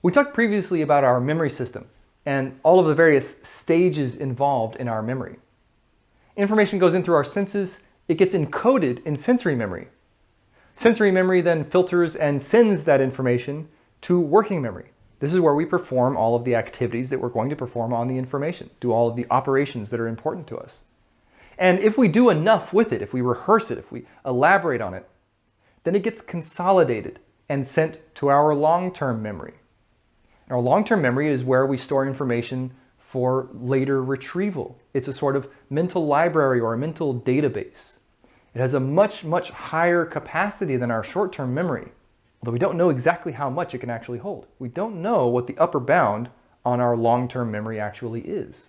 We talked previously about our memory system and all of the various stages involved in our memory. Information goes in through our senses, it gets encoded in sensory memory. Sensory memory then filters and sends that information to working memory. This is where we perform all of the activities that we're going to perform on the information, do all of the operations that are important to us. And if we do enough with it, if we rehearse it, if we elaborate on it, then it gets consolidated and sent to our long-term memory. Our long-term memory is where we store information for later retrieval. It's a sort of mental library or a mental database. It has a much, much higher capacity than our short-term memory, although we don't know exactly how much it can actually hold. We don't know what the upper bound on our long-term memory actually is.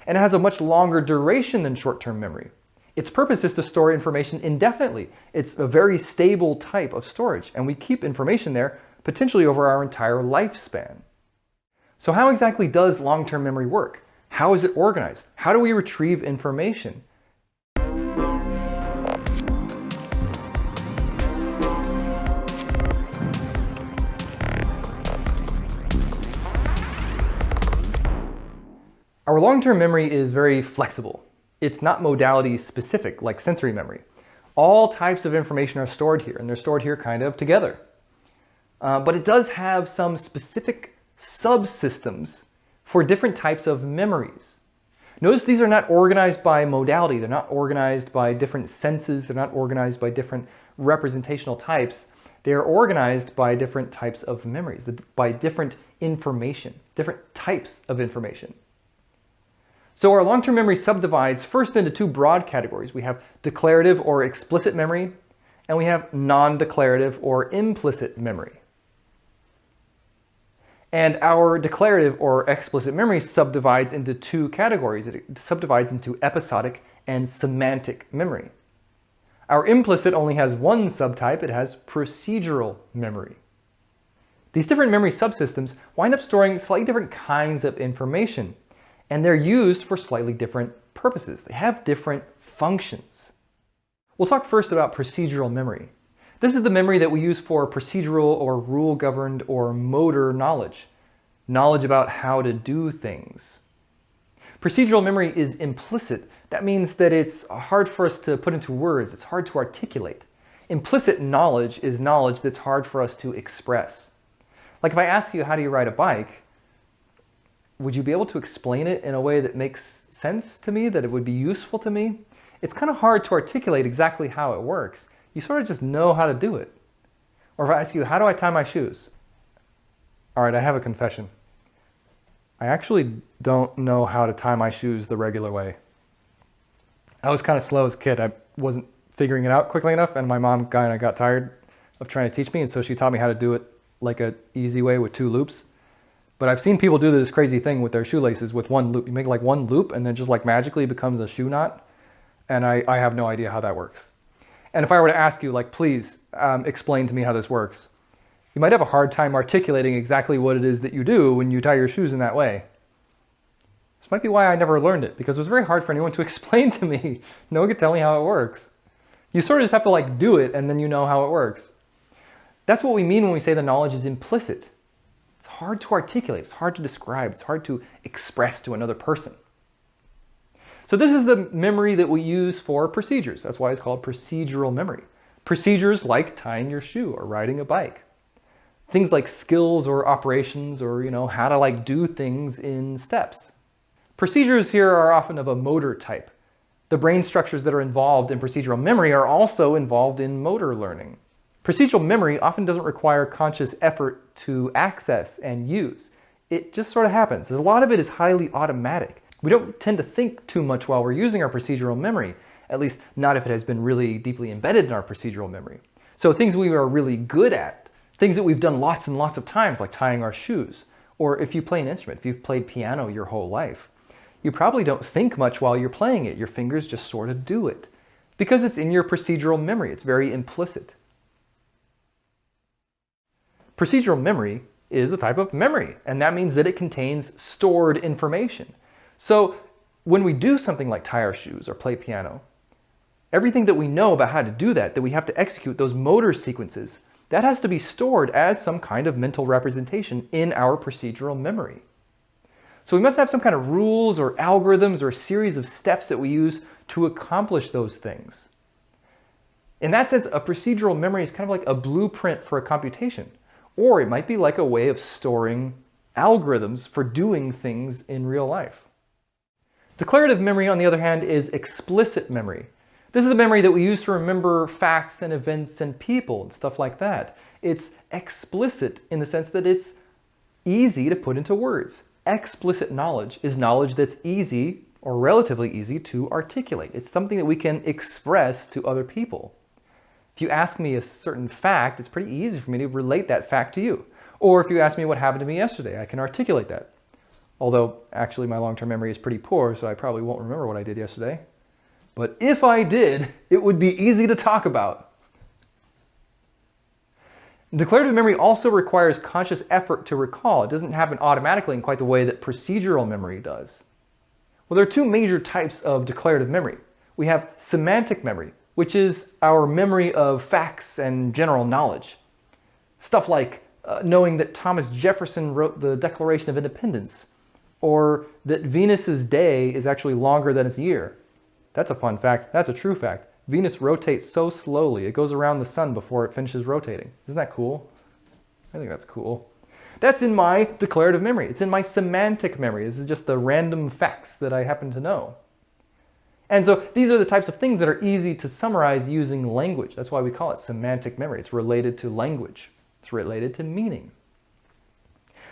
And it has a much longer duration than short-term memory. Its purpose is to store information indefinitely. It's a very stable type of storage, and we keep information there potentially over our entire lifespan. So how exactly does long-term memory work? How is it organized? How do we retrieve information? Our long-term memory is very flexible. It's not modality specific like sensory memory. All types of information are stored here, and they're stored here kind of together. But it does have some specific subsystems for different types of memories. Notice these are not organized by modality. They're not organized by different senses. They're not organized by different representational types. They are organized by different types of memories, by different information, different types of information. So our long-term memory subdivides first into two broad categories. We have declarative or explicit memory, and we have non-declarative or implicit memory. And our declarative or explicit memory subdivides into two categories. It subdivides into episodic and semantic memory. Our implicit only has one subtype. It has procedural memory. These different memory subsystems wind up storing slightly different kinds of information, and they're used for slightly different purposes. They have different functions. We'll talk first about procedural memory. This is the memory that we use for procedural or rule-governed or motor knowledge. Knowledge about how to do things. Procedural memory is implicit. That means that it's hard for us to put into words. It's hard to articulate. Implicit knowledge is knowledge that's hard for us to express. Like if I ask you, how do you ride a bike? Would you be able to explain it in a way that makes sense to me, that it would be useful to me? It's kind of hard to articulate exactly how it works. You sort of just know how to do it. Or if I ask you, how do I tie my shoes? All right, I have a confession. I actually don't know how to tie my shoes the regular way. I was kind of slow as a kid. I wasn't figuring it out quickly enough, and my mom kind of got tired of trying to teach me, and so she taught me how to do it like an easy way with 2 loops. But I've seen people do this crazy thing with their shoelaces with 1 loop. You make like 1 loop and then just like magically becomes a shoe knot. And I have no idea how that works. And if I were to ask you, like, please explain to me how this works, you might have a hard time articulating exactly what it is that you do when you tie your shoes in that way. This might be why I never learned it, because it was very hard for anyone to explain to me. No one could tell me how it works. You sort of just have to like do it and then you know how it works. That's what we mean when we say the knowledge is implicit. It's hard to articulate, it's hard to describe, it's hard to express to another person. So this is the memory that we use for procedures. That's why it's called procedural memory. Procedures like tying your shoe or riding a bike. Things like skills or operations or, how to like do things in steps. Procedures here are often of a motor type. The brain structures that are involved in procedural memory are also involved in motor learning. Procedural memory often doesn't require conscious effort to access and use. It just sort of happens. A lot of it is highly automatic. We don't tend to think too much while we're using our procedural memory, at least not if it has been really deeply embedded in our procedural memory. So things we are really good at, things that we've done lots and lots of times, like tying our shoes, or if you play an instrument, if you've played piano your whole life, you probably don't think much while you're playing it. Your fingers just sort of do it because it's in your procedural memory. It's very implicit. Procedural memory is a type of memory, and that means that it contains stored information. So when we do something like tie our shoes or play piano, everything that we know about how to do that we have to execute, those motor sequences that has to be stored as some kind of mental representation in our procedural memory. So we must have some kind of rules or algorithms or a series of steps that we use to accomplish those things. In that sense, a procedural memory is kind of like a blueprint for a computation, or it might be like a way of storing algorithms for doing things in real life. Declarative memory, on the other hand, is explicit memory. This is the memory that we use to remember facts and events and people and stuff like that. It's explicit in the sense that it's easy to put into words. Explicit knowledge is knowledge that's easy or relatively easy to articulate. It's something that we can express to other people. If you ask me a certain fact, it's pretty easy for me to relate that fact to you. Or if you ask me what happened to me yesterday, I can articulate that. Although, actually, my long-term memory is pretty poor, so I probably won't remember what I did yesterday. But if I did, it would be easy to talk about. Declarative memory also requires conscious effort to recall. It doesn't happen automatically in quite the way that procedural memory does. Well, there are two major types of declarative memory. We have semantic memory, which is our memory of facts and general knowledge. Stuff like knowing that Thomas Jefferson wrote the Declaration of Independence, or that Venus's day is actually longer than its year. That's a fun fact. That's a true fact. Venus rotates so slowly, it goes around the sun before it finishes rotating. Isn't that cool? I think that's cool. That's in my declarative memory. It's in my semantic memory. This is just the random facts that I happen to know. And so these are the types of things that are easy to summarize using language. That's why we call it semantic memory. It's related to language. It's related to meaning.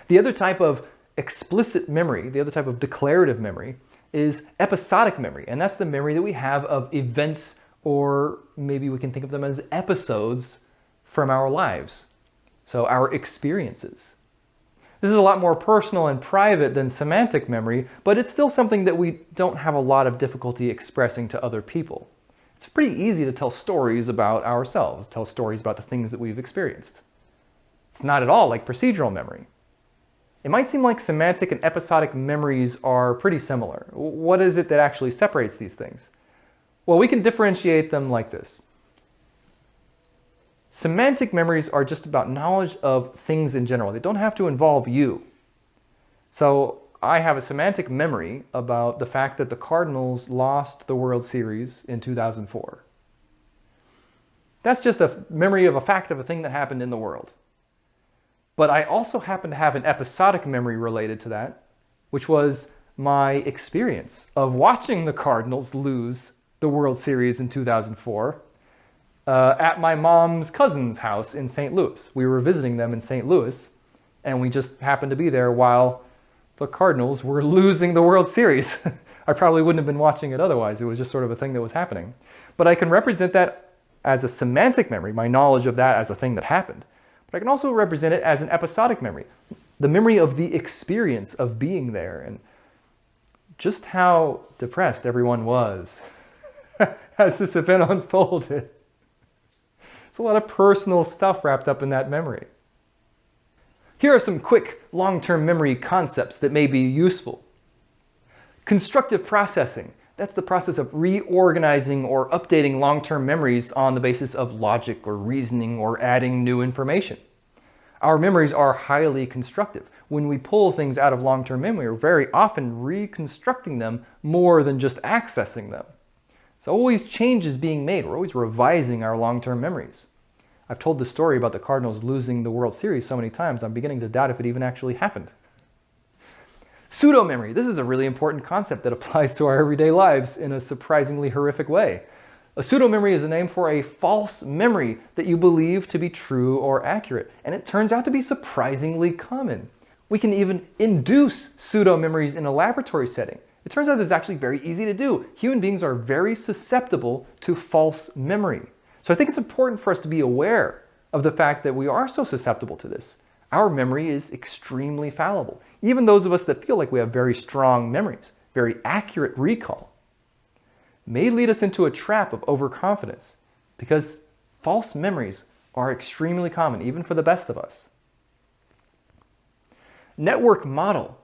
The other type of explicit memory, the other type of declarative memory, is episodic memory. And that's the memory that we have of events, or maybe we can think of them as episodes from our lives. So our experiences. This is a lot more personal and private than semantic memory, but it's still something that we don't have a lot of difficulty expressing to other people. It's pretty easy to tell stories about ourselves, tell stories about the things that we've experienced. It's not at all like procedural memory. It might seem like semantic and episodic memories are pretty similar. What is it that actually separates these things? Well, we can differentiate them like this. Semantic memories are just about knowledge of things in general. They don't have to involve you. So I have a semantic memory about the fact that the Cardinals lost the World Series in 2004. That's just a memory of a fact of a thing that happened in the world. But I also happen to have an episodic memory related to that, which was my experience of watching the Cardinals lose the World Series in 2004 at my mom's cousin's house in St. Louis. We were visiting them in St. Louis, and we just happened to be there while the Cardinals were losing the World Series. I probably wouldn't have been watching it otherwise. It was just sort of a thing that was happening. But I can represent that as a semantic memory, my knowledge of that as a thing that happened. But I can also represent it as an episodic memory, the memory of the experience of being there and just how depressed everyone was as this event unfolded. It's a lot of personal stuff wrapped up in that memory. Here are some quick long-term memory concepts that may be useful. Constructive processing. That's the process of reorganizing or updating long-term memories on the basis of logic or reasoning or adding new information. Our memories are highly constructive. When we pull things out of long-term memory, we're very often reconstructing them more than just accessing them. It's always changes being made. We're always revising our long-term memories. I've told the story about the Cardinals losing the World Series so many times, I'm beginning to doubt if it even actually happened. Pseudo-memory. This is a really important concept that applies to our everyday lives in a surprisingly horrific way. A pseudo-memory is a name for a false memory that you believe to be true or accurate, and it turns out to be surprisingly common. We can even induce pseudo-memories in a laboratory setting. It turns out it's actually very easy to do. Human beings are very susceptible to false memory. So I think it's important for us to be aware of the fact that we are so susceptible to this. Our memory is extremely fallible. Even those of us that feel like we have very strong memories, very accurate recall, may lead us into a trap of overconfidence because false memories are extremely common, even for the best of us. Network model.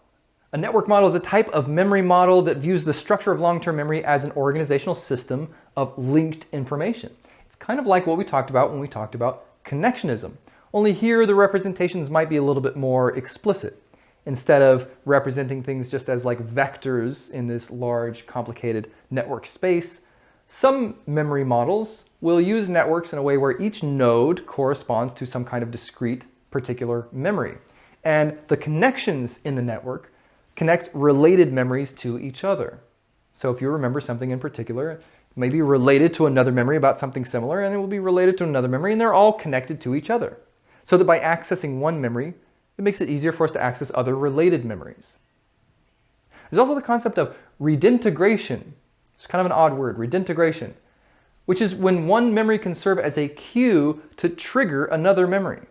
A network model is a type of memory model that views the structure of long-term memory as an organizational system of linked information. It's kind of like what we talked about when we talked about connectionism. Only here the representations might be a little bit more explicit. Instead of representing things just as like vectors in this large, complicated network space, some memory models will use networks in a way where each node corresponds to some kind of discrete particular memory. And the connections in the network connect related memories to each other. So if you remember something in particular, it may be related to another memory about something similar, and it will be related to another memory, and they're all connected to each other. So that by accessing one memory, it makes it easier for us to access other related memories. There's also the concept of redintegration. It's kind of an odd word, redintegration, which is when one memory can serve as a cue to trigger another memory.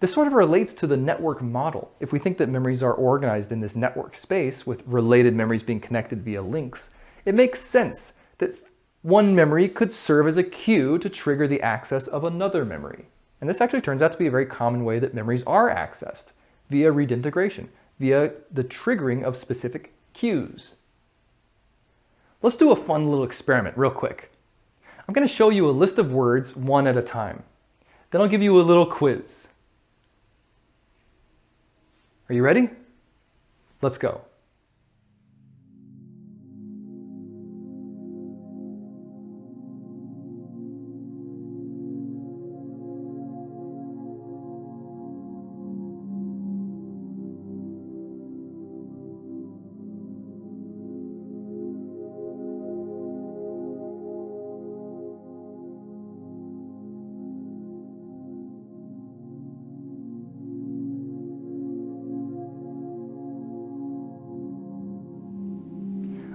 This sort of relates to the network model. If we think that memories are organized in this network space with related memories being connected via links, it makes sense that one memory could serve as a cue to trigger the access of another memory. And this actually turns out to be a very common way that memories are accessed, via redintegration, via the triggering of specific cues. Let's do a fun little experiment real quick. I'm going to show you a list of words one at a time. Then I'll give you a little quiz. Are you ready? Let's go.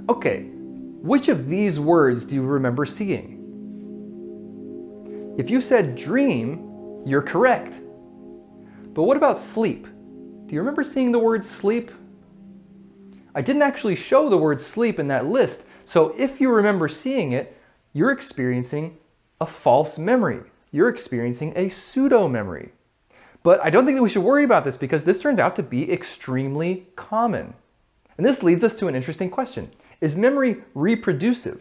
Okay, which of these words do you remember seeing? If you said dream, you're correct. But what about sleep? Do you remember seeing the word sleep? I didn't actually show the word sleep in that list, so if you remember seeing it, you're experiencing a false memory. You're experiencing a pseudo-memory. But I don't think that we should worry about this because this turns out to be extremely common. And this leads us to an interesting question. Is memory reproducive,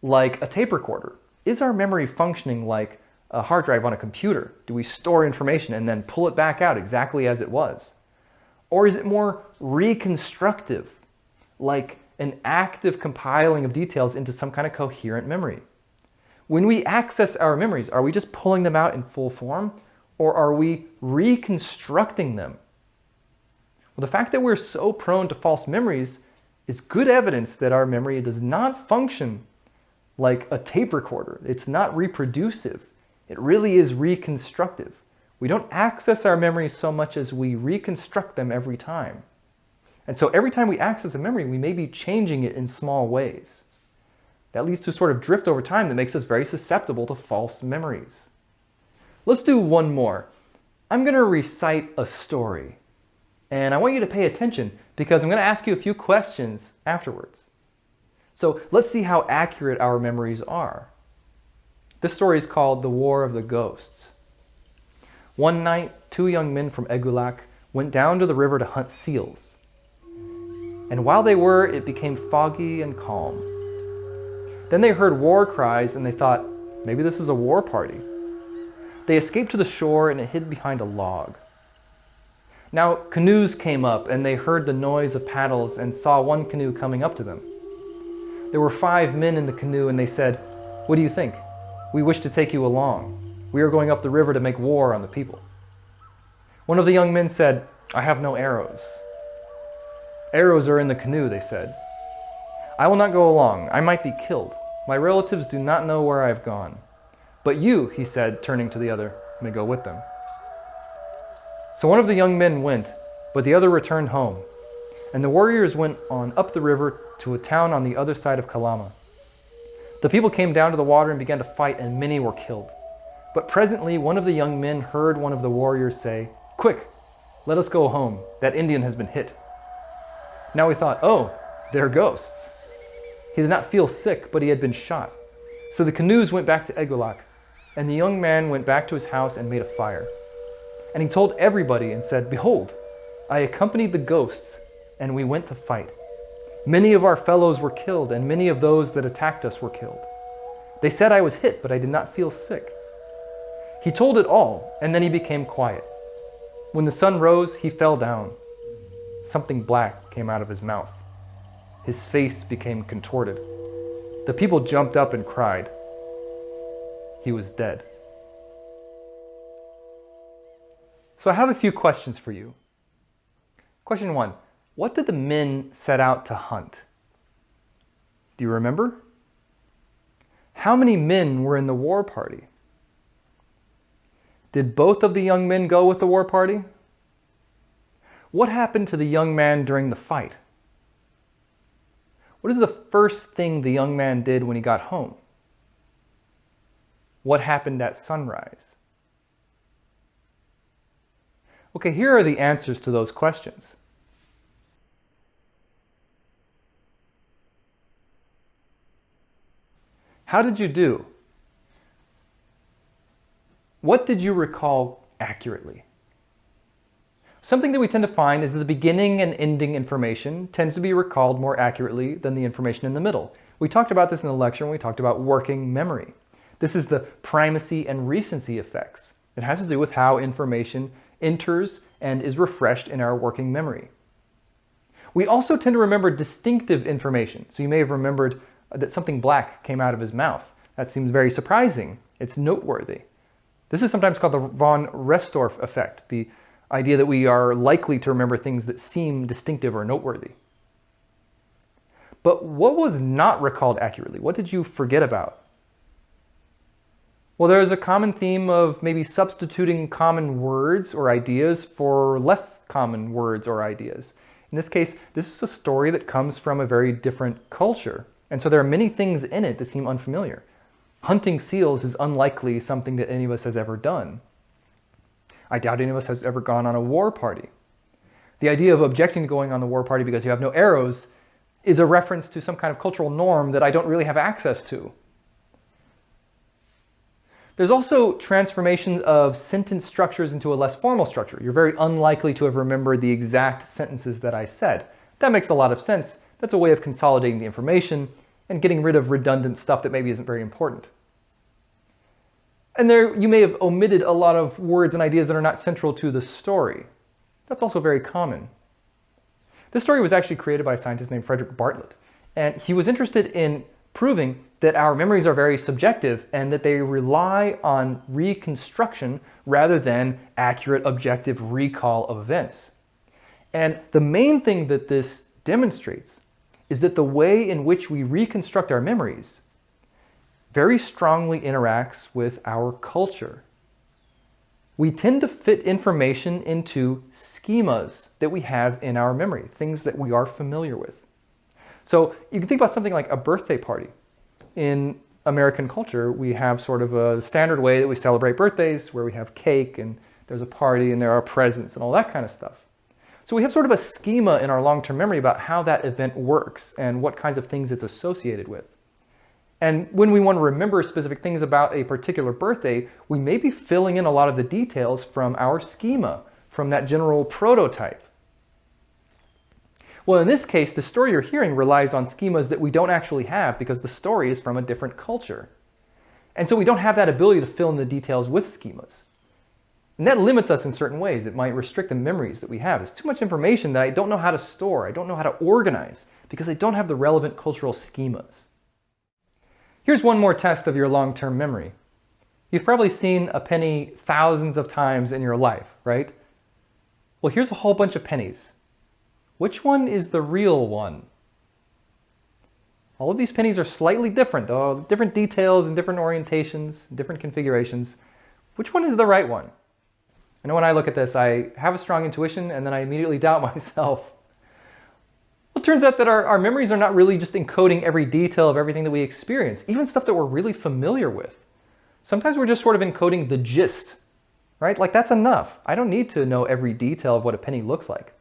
like a tape recorder? Is our memory functioning like a hard drive on a computer? Do we store information and then pull it back out exactly as it was? Or is it more reconstructive, like an active compiling of details into some kind of coherent memory? When we access our memories, are we just pulling them out in full form, or are we reconstructing them? Well, the fact that we're so prone to false memories is good evidence that our memory does not function like a tape recorder. It's not reproducive. It really is reconstructive. We don't access our memories so much as we reconstruct them every time. And so every time we access a memory, we may be changing it in small ways. That leads to a sort of drift over time that makes us very susceptible to false memories. Let's do one more. I'm going to recite a story. And I want you to pay attention because I'm going to ask you a few questions afterwards. So let's see how accurate our memories are. This story is called The War of the Ghosts. One night, two young men from Egulak went down to the river to hunt seals. And while they were, it became foggy and calm. Then they heard war cries and they thought, maybe this is a war party. They escaped to the shore and hid behind a log. Now canoes came up and they heard the noise of paddles and saw one canoe coming up to them. There were 5 men in the canoe and they said, "What do you think? We wish to take you along. We are going up the river to make war on the people." One of the young men said, "I have no arrows." "Arrows are in the canoe," they said. "I will not go along. I might be killed. My relatives do not know where I have gone. But you," he said, turning to the other, "may go with them." So one of the young men went, but the other returned home. And the warriors went on up the river to a town on the other side of Kalama. The people came down to the water and began to fight, and many were killed. But presently one of the young men heard one of the warriors say, "Quick, let us go home. That Indian has been hit." Now he thought, "Oh, they're ghosts." He did not feel sick, but he had been shot. So the canoes went back to Egulak, and the young man went back to his house and made a fire. And he told everybody and said, "Behold, I accompanied the ghosts, and we went to fight. Many of our fellows were killed, and many of those that attacked us were killed. They said I was hit, but I did not feel sick." He told it all, and then he became quiet. When the sun rose, he fell down. Something black came out of his mouth. His face became contorted. The people jumped up and cried. He was dead. So I have a few questions for you. Question 1. What did the men set out to hunt? Do you remember? How many men were in the war party? Did both of the young men go with the war party? What happened to the young man during the fight? What is the first thing the young man did when he got home? What happened at sunrise? Okay, here are the answers to those questions. How did you do? What did you recall accurately? Something that we tend to find is that the beginning and ending information tends to be recalled more accurately than the information in the middle. We talked about this in the lecture when we talked about working memory. This is the primacy and recency effects. It has to do with how information enters and is refreshed in our working memory. We also tend to remember distinctive information. So you may have remembered that something black came out of his mouth. That seems very surprising. It's noteworthy. This is sometimes called the von Restorff effect, the idea that we are likely to remember things that seem distinctive or noteworthy. But what was not recalled accurately? What did you forget about? Well, there is a common theme of maybe substituting common words or ideas for less common words or ideas. In this case, this is a story that comes from a very different culture. And so there are many things in it that seem unfamiliar. Hunting seals is unlikely something that any of us has ever done. I doubt any of us has ever gone on a war party. The idea of objecting to going on the war party because you have no arrows is a reference to some kind of cultural norm that I don't really have access to. There's also transformation of sentence structures into a less formal structure. You're very unlikely to have remembered the exact sentences that I said. That makes a lot of sense. That's a way of consolidating the information and getting rid of redundant stuff that maybe isn't very important. And there, you may have omitted a lot of words and ideas that are not central to the story. That's also very common. This story was actually created by a scientist named Frederick Bartlett, and he was interested in proving that our memories are very subjective and that they rely on reconstruction rather than accurate, objective recall of events. And the main thing that this demonstrates is that the way in which we reconstruct our memories very strongly interacts with our culture. We tend to fit information into schemas that we have in our memory, things that we are familiar with. So you can think about something like a birthday party. In American culture, we have sort of a standard way that we celebrate birthdays, where we have cake and there's a party and there are presents and all that kind of stuff. So we have sort of a schema in our long-term memory about how that event works and what kinds of things it's associated with. And when we want to remember specific things about a particular birthday, we may be filling in a lot of the details from our schema, from that general prototype. Well, in this case, the story you're hearing relies on schemas that we don't actually have because the story is from a different culture. And so we don't have that ability to fill in the details with schemas. And that limits us in certain ways. It might restrict the memories that we have. It's too much information that I don't know how to store. I don't know how to organize because I don't have the relevant cultural schemas. Here's one more test of your long-term memory. You've probably seen a penny thousands of times in your life, right? Well, here's a whole bunch of pennies. Which one is the real one? All of these pennies are slightly different, though, different details and different orientations, different configurations. Which one is the right one? I know when I look at this, I have a strong intuition and then I immediately doubt myself. Well, it turns out that our memories are not really just encoding every detail of everything that we experience, even stuff that we're really familiar with. Sometimes we're just sort of encoding the gist, right? Like that's enough. I don't need to know every detail of what a penny looks like.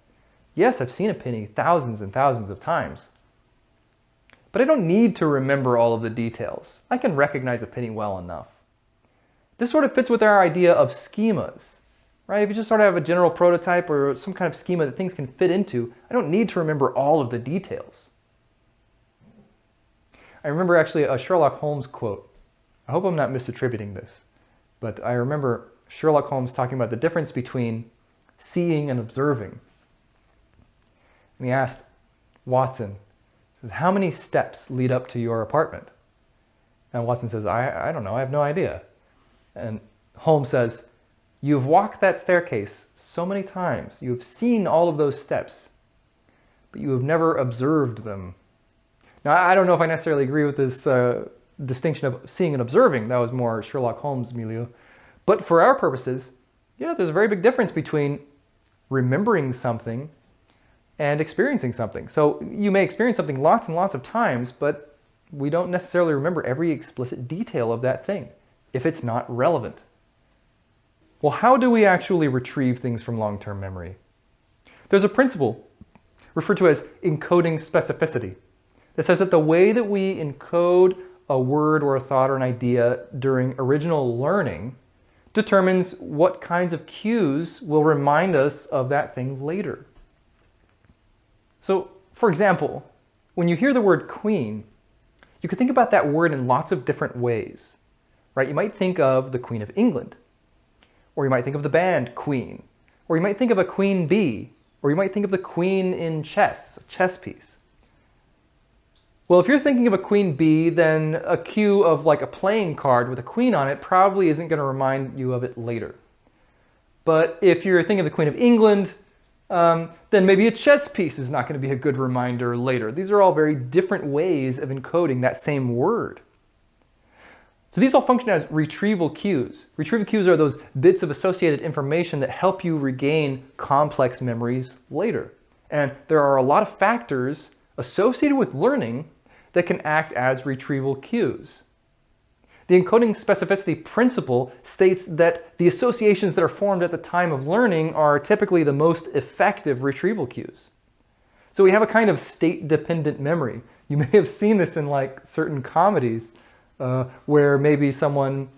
Yes, I've seen a penny thousands and thousands of times, but I don't need to remember all of the details. I can recognize a penny well enough. This sort of fits with our idea of schemas. Right? If you just sort of have a general prototype or some kind of schema that things can fit into, I don't need to remember all of the details. I remember actually a Sherlock Holmes quote. I hope I'm not misattributing this, but I remember Sherlock Holmes talking about the difference between seeing and observing. And he asked Watson, says, how many steps lead up to your apartment? And Watson says, I don't know, I have no idea. And Holmes says, you've walked that staircase so many times, you have seen all of those steps, but you have never observed them. Now, I don't know if I necessarily agree with this distinction of seeing and observing. That was more Sherlock Holmes milieu. But for our purposes, yeah, there's a very big difference between remembering something and experiencing something. So you may experience something lots and lots of times, but we don't necessarily remember every explicit detail of that thing if it's not relevant. Well, how do we actually retrieve things from long-term memory? There's a principle referred to as encoding specificity that says that the way that we encode a word or a thought or an idea during original learning determines what kinds of cues will remind us of that thing later. So, for example, when you hear the word queen, you could think about that word in lots of different ways, right? You might think of the Queen of England, or you might think of the band Queen, or you might think of a queen bee, or you might think of the queen in chess, a chess piece. Well, if you're thinking of a queen bee, then a cue of like a playing card with a queen on it probably isn't going to remind you of it later. But if you're thinking of the Queen of England, then maybe a chess piece is not going to be a good reminder later. These are all very different ways of encoding that same word. So these all function as retrieval cues. Retrieval cues are those bits of associated information that help you regain complex memories later. And there are a lot of factors associated with learning that can act as retrieval cues. The encoding specificity principle states that the associations that are formed at the time of learning are typically the most effective retrieval cues. So we have a kind of state-dependent memory. You may have seen this in like certain comedies where maybe someone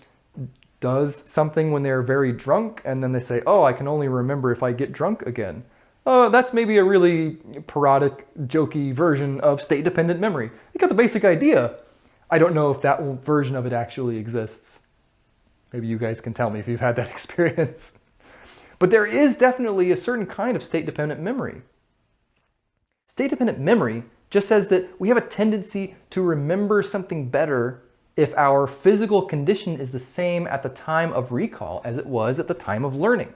does something when they're very drunk and then they say, oh, I can only remember if I get drunk again. That's maybe a really parodic, jokey version of state-dependent memory. You got the basic idea. I don't know if that version of it actually exists. Maybe you guys can tell me if you've had that experience. But there is definitely a certain kind of state-dependent memory. State-dependent memory just says that we have a tendency to remember something better if our physical condition is the same at the time of recall as it was at the time of learning.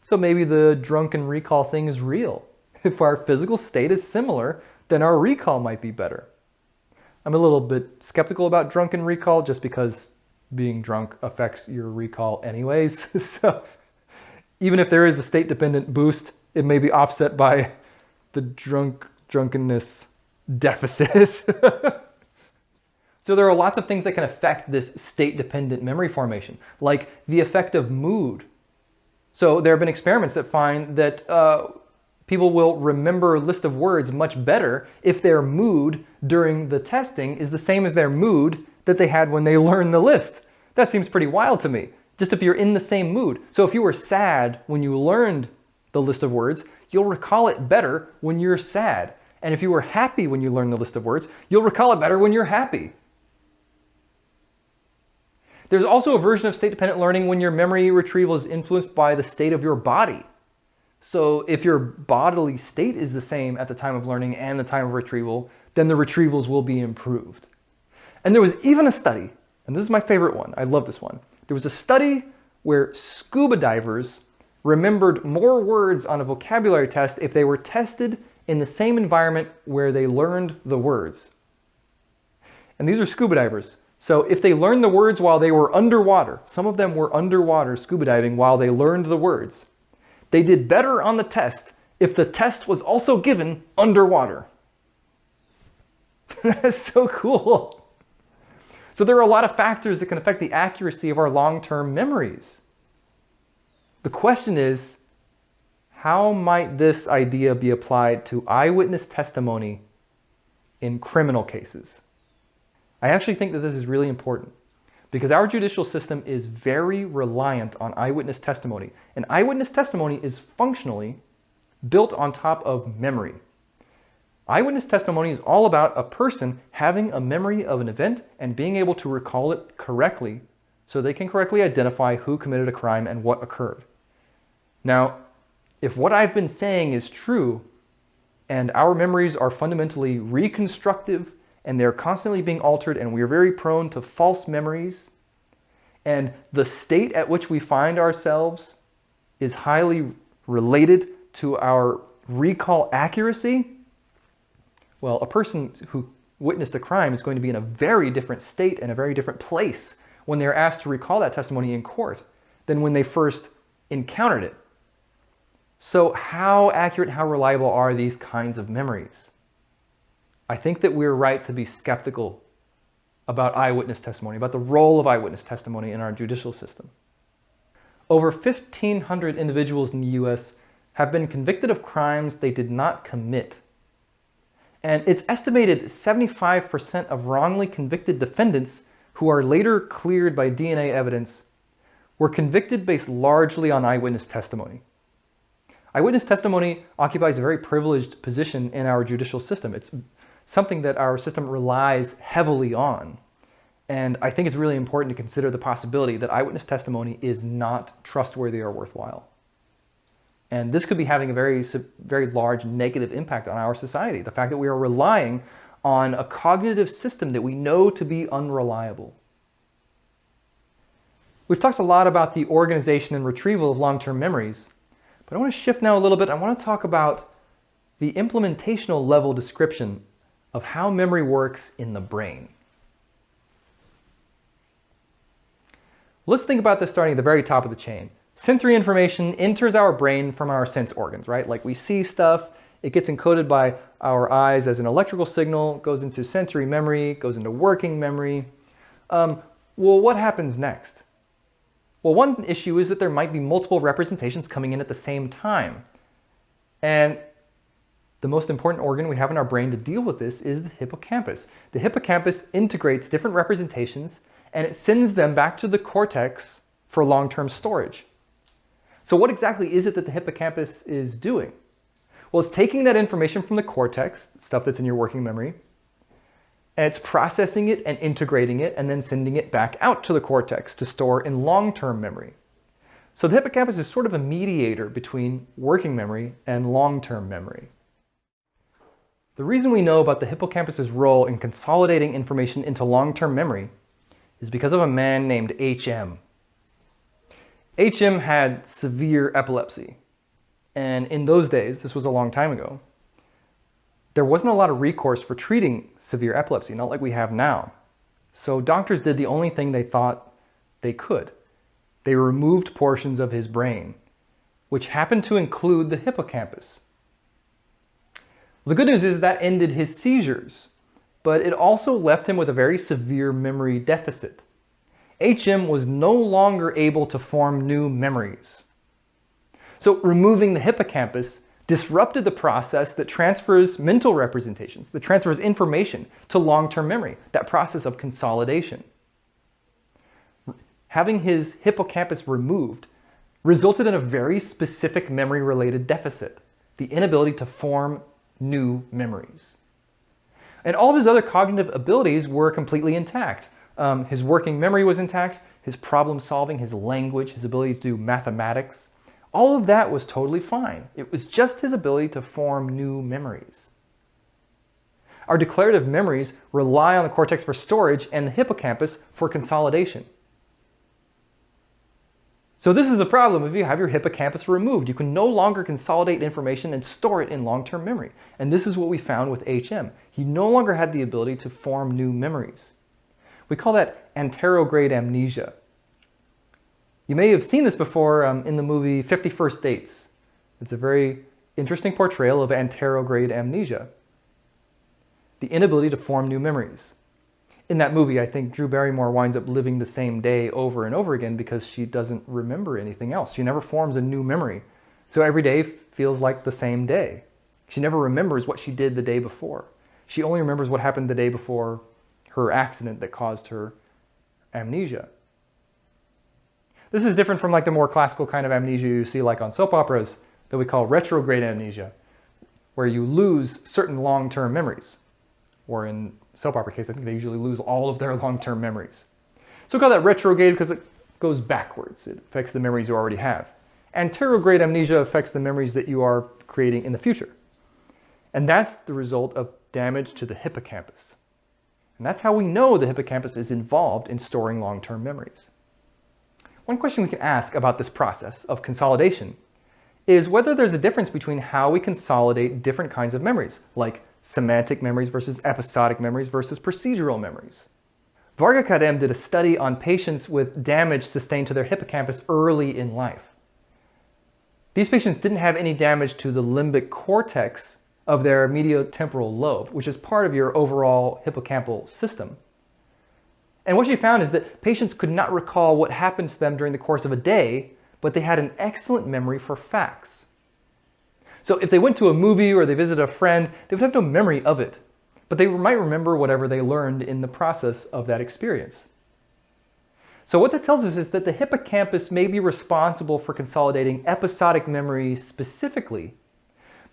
So maybe the drunken recall thing is real. If our physical state is similar, then our recall might be better. I'm a little bit skeptical about drunken recall just because being drunk affects your recall anyways. So even if there is a state-dependent boost, it may be offset by the drunkenness deficit. So there are lots of things that can affect this state-dependent memory formation, like the effect of mood. So there have been experiments that find that people will remember a list of words much better if their mood during the testing is the same as their mood that they had when they learned the list. That seems pretty wild to me, just if you're in the same mood. So if you were sad when you learned the list of words, you'll recall it better when you're sad. And if you were happy when you learned the list of words, you'll recall it better when you're happy. There's also a version of state-dependent learning when your memory retrieval is influenced by the state of your body. So if your bodily state is the same at the time of learning and the time of retrieval, then the retrievals will be improved. And there was even a study, and this is my favorite one, I love this one. There was a study where scuba divers remembered more words on a vocabulary test if they were tested in the same environment where they learned the words. And these are scuba divers. So if they learned the words while they were underwater, some of them were underwater scuba diving while they learned the words, they did better on the test if the test was also given underwater. That's so cool. So there are a lot of factors that can affect the accuracy of our long-term memories. The question is, how might this idea be applied to eyewitness testimony in criminal cases? I actually think that this is really important because our judicial system is very reliant on eyewitness testimony. And eyewitness testimony is functionally built on top of memory. Eyewitness testimony is all about a person having a memory of an event and being able to recall it correctly so they can correctly identify who committed a crime and what occurred. Now, if what I've been saying is true, and our memories are fundamentally reconstructive, and they're constantly being altered, and we're very prone to false memories, and the state at which we find ourselves is highly related to our recall accuracy, well, a person who witnessed a crime is going to be in a very different state and a very different place when they're asked to recall that testimony in court than when they first encountered it. So how accurate, how reliable are these kinds of memories? I think that we're right to be skeptical about eyewitness testimony, about the role of eyewitness testimony in our judicial system. Over 1,500 individuals in the US have been convicted of crimes they did not commit. And it's estimated 75% of wrongly convicted defendants who are later cleared by DNA evidence were convicted based largely on eyewitness testimony. Eyewitness testimony occupies a very privileged position in our judicial system. It's something that our system relies heavily on. And I think it's really important to consider the possibility that eyewitness testimony is not trustworthy or worthwhile. And this could be having a very large negative impact on our society. The fact that we are relying on a cognitive system that we know to be unreliable. We've talked a lot about the organization and retrieval of long-term memories, but I want to shift now a little bit. I want to talk about the implementational level description of how memory works in the brain. Let's think about this starting at the very top of the chain. Sensory information enters our brain from our sense organs, right? Like we see stuff, it gets encoded by our eyes as an electrical signal, goes into sensory memory, goes into working memory. Well, what happens next? Well, one issue is that there might be multiple representations coming in at the same time. And the most important organ we have in our brain to deal with this is the hippocampus. The hippocampus integrates different representations and it sends them back to the cortex for long-term storage. So what exactly is it that the hippocampus is doing? Well, it's taking that information from the cortex, stuff that's in your working memory, and it's processing it and integrating it and then sending it back out to the cortex to store in long-term memory. So the hippocampus is sort of a mediator between working memory and long-term memory. The reason we know about the hippocampus's role in consolidating information into long-term memory is because of a man named H.M. H.M. had severe epilepsy. And in those days, this was a long time ago, there wasn't a lot of recourse for treating severe epilepsy, not like we have now. So doctors did the only thing they thought they could. They removed portions of his brain, which happened to include the hippocampus. The good news is that ended his seizures, but it also left him with a very severe memory deficit. H.M. was no longer able to form new memories. So removing the hippocampus disrupted the process that transfers mental representations, that transfers information to long-term memory, that process of consolidation. Having his hippocampus removed resulted in a very specific memory-related deficit, the inability to form new memories. And all of his other cognitive abilities were completely intact. His working memory was intact, his problem solving, his language, his ability to do mathematics. All of that was totally fine. It was just his ability to form new memories. Our declarative memories rely on the cortex for storage and the hippocampus for consolidation. So this is a problem if you have your hippocampus removed. You can no longer consolidate information and store it in long-term memory. And this is what we found with H.M. He no longer had the ability to form new memories. We call that anterograde amnesia. You may have seen this before in the movie 50 First Dates. It's a very interesting portrayal of anterograde amnesia, the inability to form new memories. In that movie, I think Drew Barrymore winds up living the same day over and over again because she doesn't remember anything else. She never forms a new memory. So every day feels like the same day. She never remembers what she did the day before. She only remembers what happened the day before her accident that caused her amnesia. This is different from like the more classical kind of amnesia you see like on soap operas that we call retrograde amnesia, where you lose certain long-term memories. Or in soap opera case, I think they usually lose all of their long-term memories. So we call that retrograde because it goes backwards. It affects the memories you already have. Anterograde amnesia affects the memories that you are creating in the future. And that's the result of damage to the hippocampus. And that's how we know the hippocampus is involved in storing long-term memories. One question we can ask about this process of consolidation is whether there's a difference between how we consolidate different kinds of memories, like semantic memories versus episodic memories versus procedural memories. Varga Kadem did a study on patients with damage sustained to their hippocampus early in life. These patients didn't have any damage to the limbic cortex of their mediotemporal lobe, which is part of your overall hippocampal system. And what she found is that patients could not recall what happened to them during the course of a day, but they had an excellent memory for facts. So if they went to a movie or they visited a friend, they would have no memory of it, but they might remember whatever they learned in the process of that experience. So what that tells us is that the hippocampus may be responsible for consolidating episodic memory specifically,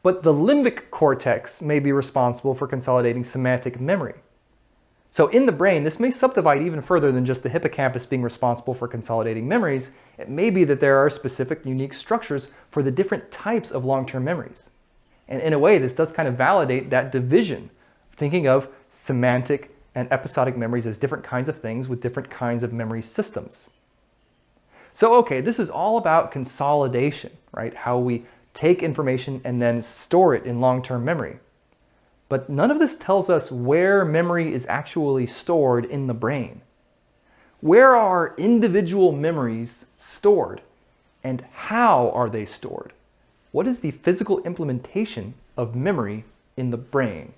but the limbic cortex may be responsible for consolidating semantic memory. So in the brain, this may subdivide even further than just the hippocampus being responsible for consolidating memories. It may be that there are specific unique structures for the different types of long-term memories. And in a way, this does kind of validate that division, thinking of semantic and episodic memories as different kinds of things with different kinds of memory systems. So okay, this is all about consolidation, right? How we take information and then store it in long-term memory. But none of this tells us where memory is actually stored in the brain. Where are individual memories stored? And how are they stored? What is the physical implementation of memory in the brain?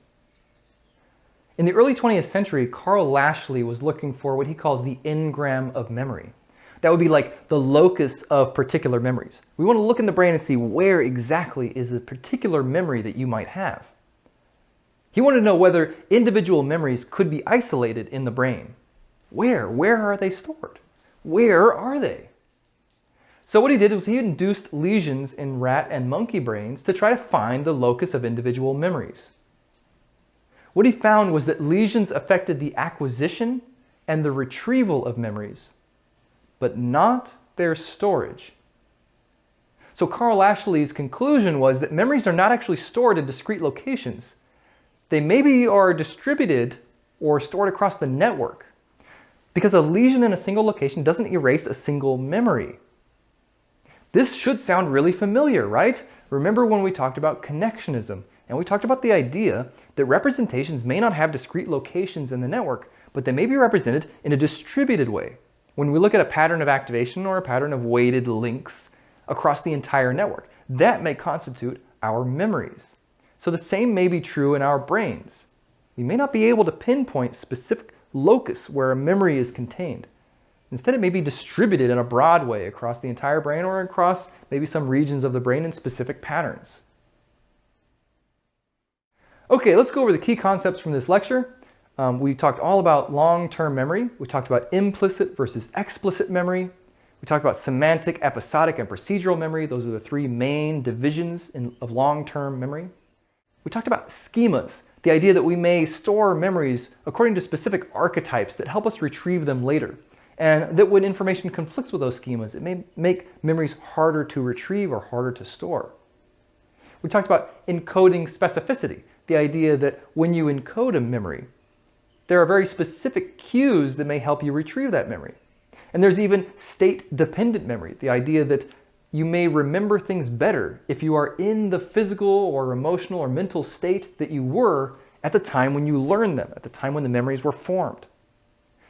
In the early 20th century, Carl Lashley was looking for what he calls the engram of memory. That would be like the locus of particular memories. We want to look in the brain and see where exactly is a particular memory that you might have. He wanted to know whether individual memories could be isolated in the brain. Where? Where are they stored? Where are they? So what he did was he induced lesions in rat and monkey brains to try to find the locus of individual memories. What he found was that lesions affected the acquisition and the retrieval of memories, but not their storage. So Carl Lashley's conclusion was that memories are not actually stored in discrete locations. They maybe are distributed or stored across the network, because a lesion in a single location doesn't erase a single memory. This should sound really familiar, right? Remember when we talked about connectionism, and we talked about the idea that representations may not have discrete locations in the network, but they may be represented in a distributed way. When we look at a pattern of activation or a pattern of weighted links across the entire network, that may constitute our memories. So the same may be true in our brains. We may not be able to pinpoint specific locus where a memory is contained. Instead, it may be distributed in a broad way across the entire brain or across maybe some regions of the brain in specific patterns. Okay, let's go over the key concepts from this lecture. We talked all about long-term memory. We talked about implicit versus explicit memory. We talked about semantic, episodic, and procedural memory. Those are the three main divisions of long-term memory. We talked about schemas, the idea that we may store memories according to specific archetypes that help us retrieve them later, and that when information conflicts with those schemas, it may make memories harder to retrieve or harder to store. We talked about encoding specificity, the idea that when you encode a memory, there are very specific cues that may help you retrieve that memory. And there's even state-dependent memory, the idea that you may remember things better if you are in the physical or emotional or mental state that you were at the time when you learned them, at the time when the memories were formed.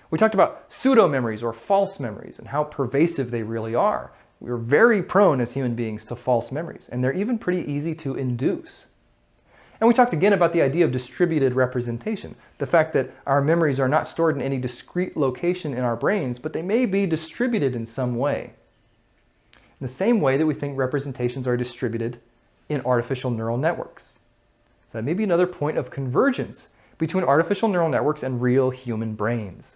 We talked about pseudo-memories or false memories and how pervasive they really are. We're very prone as human beings to false memories, and they're even pretty easy to induce. And we talked again about the idea of distributed representation, the fact that our memories are not stored in any discrete location in our brains, but they may be distributed in some way. In the same way that we think representations are distributed in artificial neural networks. So that may be another point of convergence between artificial neural networks and real human brains.